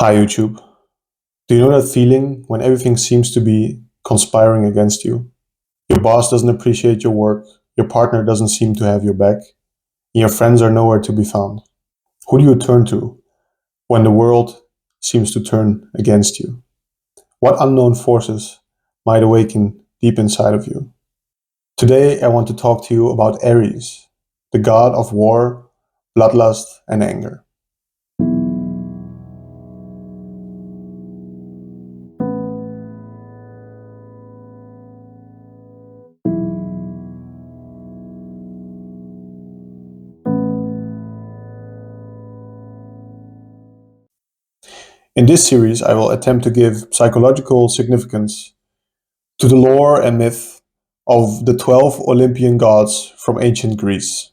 Hi YouTube. Do you know that feeling when everything seems to be conspiring against you? Your boss doesn't appreciate your work, your partner doesn't seem to have your back, and your friends are nowhere to be found. Who do you turn to when the world seems to turn against you? What unknown forces might awaken deep inside of you? Today I want to talk to you about Ares, the god of war, bloodlust, and anger. In this series, I will attempt to give psychological significance to the lore and myth of the 12 Olympian gods from ancient Greece.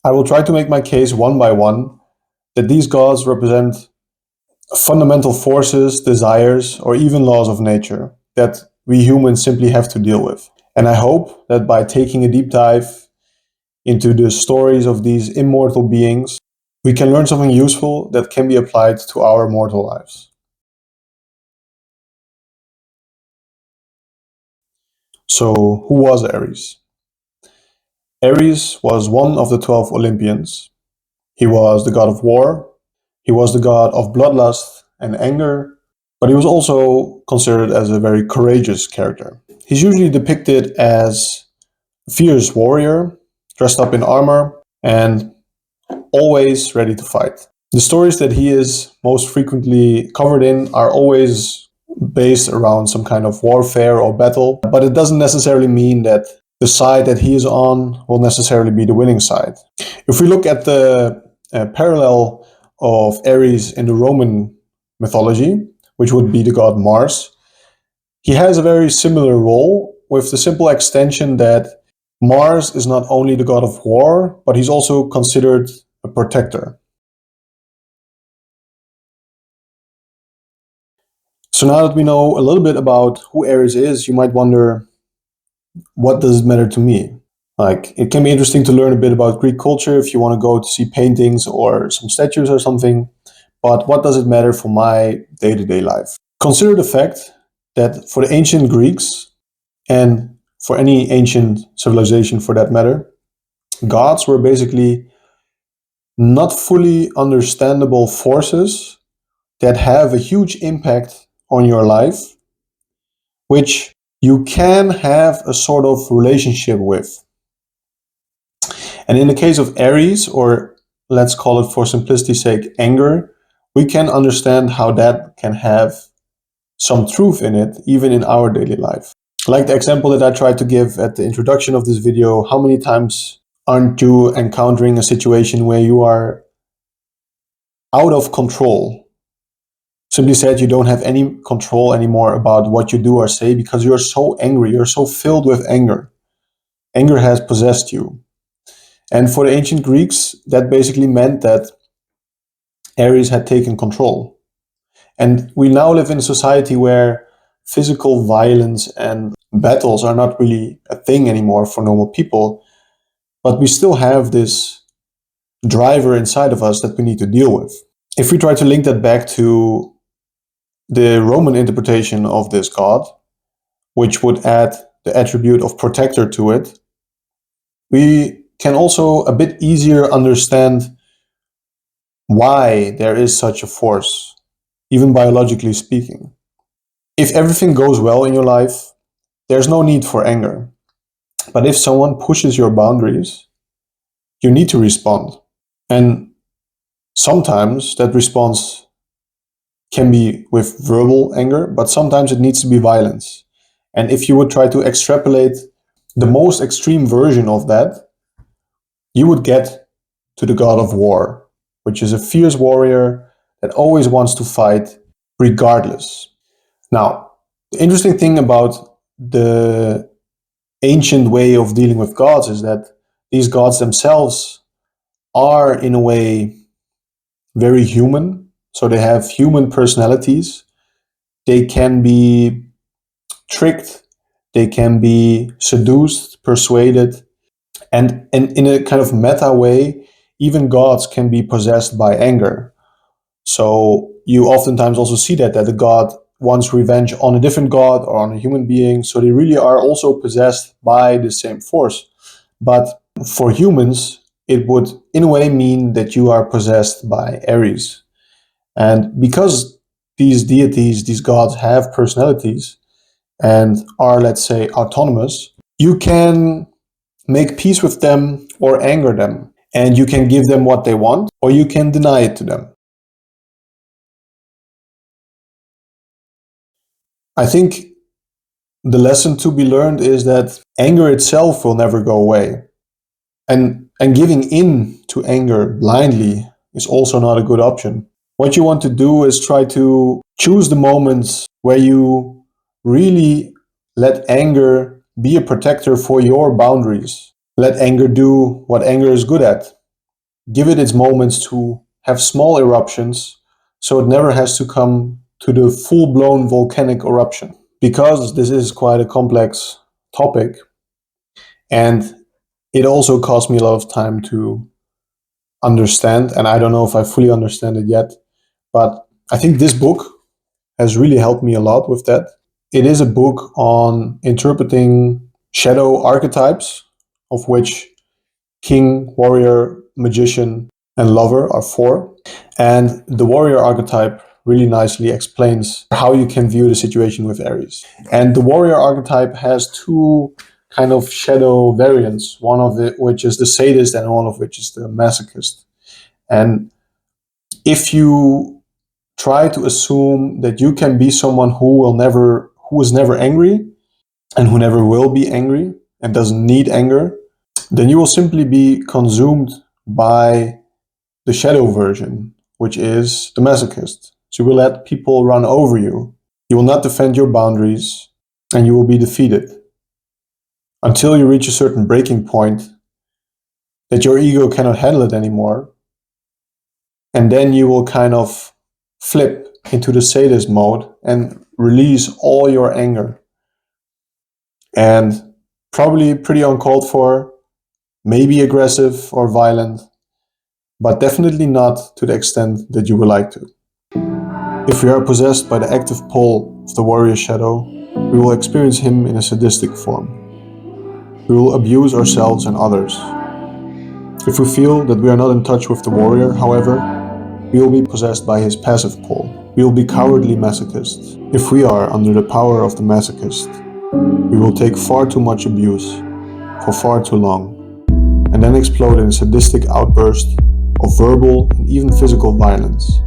I will try to make my case one by one that these gods represent fundamental forces, desires, or even laws of nature that we humans simply have to deal with. And I hope that by taking a deep dive into the stories of these immortal beings, we can learn something useful that can be applied to our mortal lives. So, who was Ares? Ares was one of the 12 Olympians. He was the god of war, he was the god of bloodlust and anger, but he was also considered as a very courageous character. He's usually depicted as a fierce warrior, dressed up in armor, and always ready to fight. The stories that he is most frequently covered in are always based around some kind of warfare or battle, but it doesn't necessarily mean that the side that he is on will necessarily be the winning side. If we look at the parallel of Ares in the Roman mythology, which would be the god Mars, he has a very similar role, with the simple extension that Mars is not only the god of war, but he's also considered a protector. So now that we know a little bit about who Ares is, you might wonder, what does it matter to me? Like, it can be interesting to learn a bit about Greek culture if you want to go to see paintings or some statues or something, but what does it matter for my day-to-day life? Consider the fact that for the ancient Greeks, and for any ancient civilization for that matter, gods were basically not fully understandable forces that have a huge impact on your life, which you can have a sort of relationship with. And in the case of Ares, or let's call it for simplicity's sake, anger, we can understand how that can have some truth in it, even in our daily life. Like the example that I tried to give at the introduction of this video, how many times aren't you encountering a situation where you are out of control? Simply said, you don't have any control anymore about what you do or say because you're so angry, you're so filled with anger. Anger has possessed you. And for the ancient Greeks, that basically meant that Ares had taken control. And we now live in a society where physical violence and battles are not really a thing anymore for normal people, but we still have this driver inside of us that we need to deal with. If we try to link that back to the Roman interpretation of this god, which would add the attribute of protector to it, we can also a bit easier understand why there is such a force, even biologically speaking. If everything goes well in your life, there's no need for anger. But if someone pushes your boundaries, you need to respond. And sometimes that response can be with verbal anger, but sometimes it needs to be violence. And if you would try to extrapolate the most extreme version of that, you would get to the god of war, which is a fierce warrior that always wants to fight regardless. Now, the interesting thing about the ancient way of dealing with gods is that these gods themselves are, in a way, very human. So they have human personalities. They can be tricked. They can be seduced, persuaded. And in a kind of meta way, even gods can be possessed by anger. So you oftentimes also see that the god wants revenge on a different god or on a human being. So they really are also possessed by the same force. But for humans, it would in a way mean that you are possessed by Ares. And because these deities, these gods have personalities and are, let's say, autonomous, you can make peace with them or anger them. And you can give them what they want or you can deny it to them. I think the lesson to be learned is that anger itself will never go away. And giving in to anger blindly is also not a good option. What you want to do is try to choose the moments where you really let anger be a protector for your boundaries. Let anger do what anger is good at. Give it its moments to have small eruptions so it never has to come to the full-blown volcanic eruption. Because this is quite a complex topic, and it also cost me a lot of time to understand, and I don't know if I fully understand it yet, but I think this book has really helped me a lot with that. It is a book on interpreting shadow archetypes, of which king, warrior, magician, and lover are four. And the warrior archetype really nicely explains how you can view the situation with Aries. And the warrior archetype has two kind of shadow variants, one of it which is the sadist and one of which is the masochist. And if you try to assume that you can be someone who is never angry and who never will be angry and doesn't need anger, then you will simply be consumed by the shadow version, which is the masochist. So you will let people run over you. You will not defend your boundaries, and you will be defeated until you reach a certain breaking point that your ego cannot handle it anymore. And then you will kind of flip into the sadist mode and release all your anger. And probably pretty uncalled for, maybe aggressive or violent, but definitely not to the extent that you would like to. If we are possessed by the active pull of the warrior shadow, we will experience him in a sadistic form. We will abuse ourselves and others. If we feel that we are not in touch with the warrior, however, we will be possessed by his passive pull. We will be cowardly masochists. If we are under the power of the masochist, we will take far too much abuse for far too long, and then explode in a sadistic outburst of verbal and even physical violence.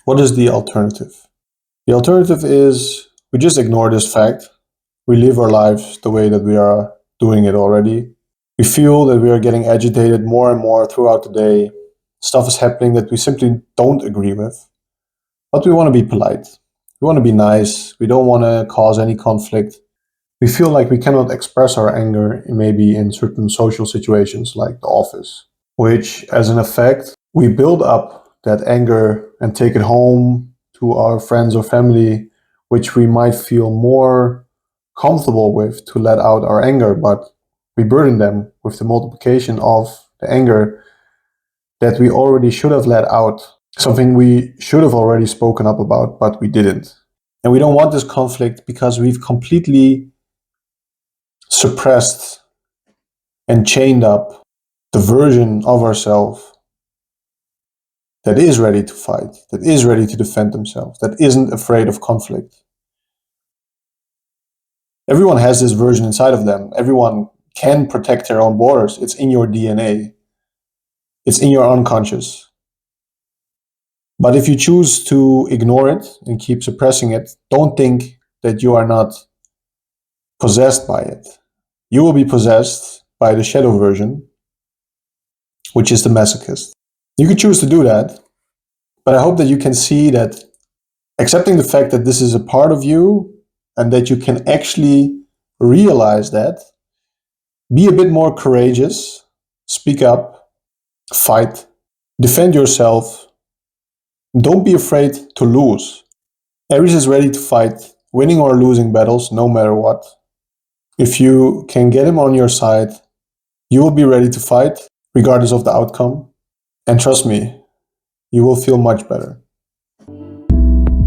What is the alternative? The alternative is we just ignore this fact. We live our lives the way that we are doing it already. We feel that we are getting agitated more and more throughout the day. Stuff is happening that we simply don't agree with. But we want to be polite. We want to be nice. We don't want to cause any conflict. We feel like we cannot express our anger maybe in certain social situations like the office, which as an effect, we build up that anger and take it home to our friends or family, which we might feel more comfortable with to let out our anger, but we burden them with the multiplication of the anger that we already should have let out, something we should have already spoken up about, but we didn't. And we don't want this conflict because we've completely suppressed and chained up the version of ourselves that is ready to fight, that is ready to defend themselves, that isn't afraid of conflict. Everyone has this version inside of them. Everyone can protect their own borders. It's in your DNA. It's in your unconscious. But if you choose to ignore it and keep suppressing it, don't think that you are not possessed by it. You will be possessed by the shadow version, which is the masochist. You can choose to do that, but I hope that you can see that accepting the fact that this is a part of you and that you can actually realize that, be a bit more courageous, speak up, fight, defend yourself. Don't be afraid to lose. Aries is ready to fight, winning or losing battles, no matter what. If you can get him on your side, you will be ready to fight, regardless of the outcome. And trust me, you will feel much better.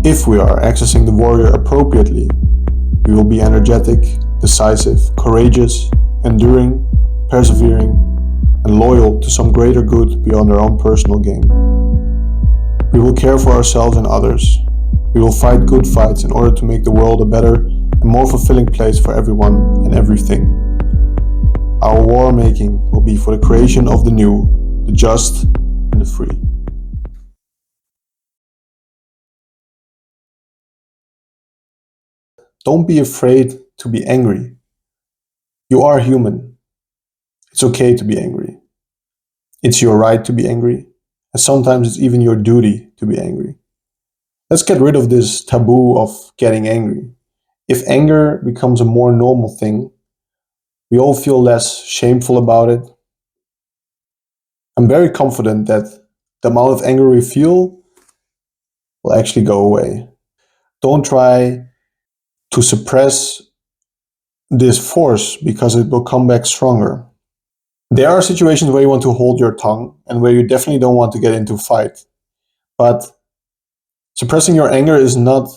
If we are accessing the warrior appropriately, we will be energetic, decisive, courageous, enduring, persevering, and loyal to some greater good beyond our own personal gain. We will care for ourselves and others. We will fight good fights in order to make the world a better and more fulfilling place for everyone and everything. Our war making will be for the creation of the new, the just, and the free. Don't be afraid to be angry. You are human. It's okay to be angry. It's your right to be angry, and sometimes it's even your duty to be angry. Let's get rid of this taboo of getting angry. If anger becomes a more normal thing, we all feel less shameful about it. I'm very confident that the amount of anger we feel will actually go away. Don't try to suppress this force because it will come back stronger. There are situations where you want to hold your tongue and where you definitely don't want to get into a fight. But suppressing your anger is not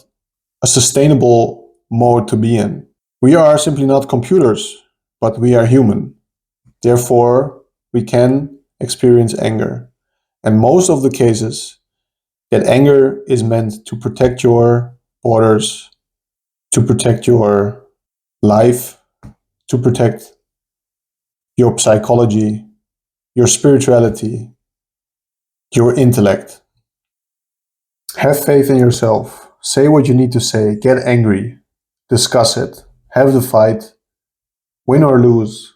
a sustainable mode to be in. We are simply not computers, but we are human. Therefore, we can experience anger. And most of the cases, that anger is meant to protect your borders, to protect your life, to protect your psychology, your spirituality, your intellect. Have faith in yourself. Say what you need to say. Get angry. Discuss it. Have the fight. Win or lose.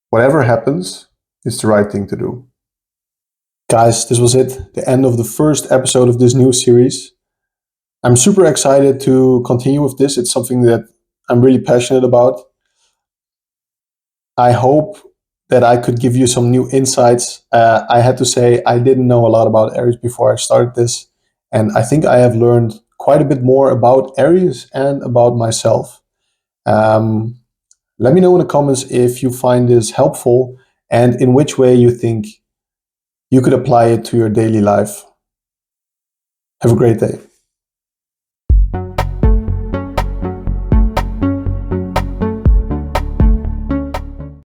Whatever happens, it's the right thing to do. Guys, this was it. The end of the first episode of this new series. I'm super excited to continue with this. It's something that I'm really passionate about. I hope that I could give you some new insights. I had to say I didn't know a lot about Aries before I started this, and I think I have learned quite a bit more about Aries and about myself. Let me know in the comments if you find this helpful and in which way you think you could apply it to your daily life. Have a great day.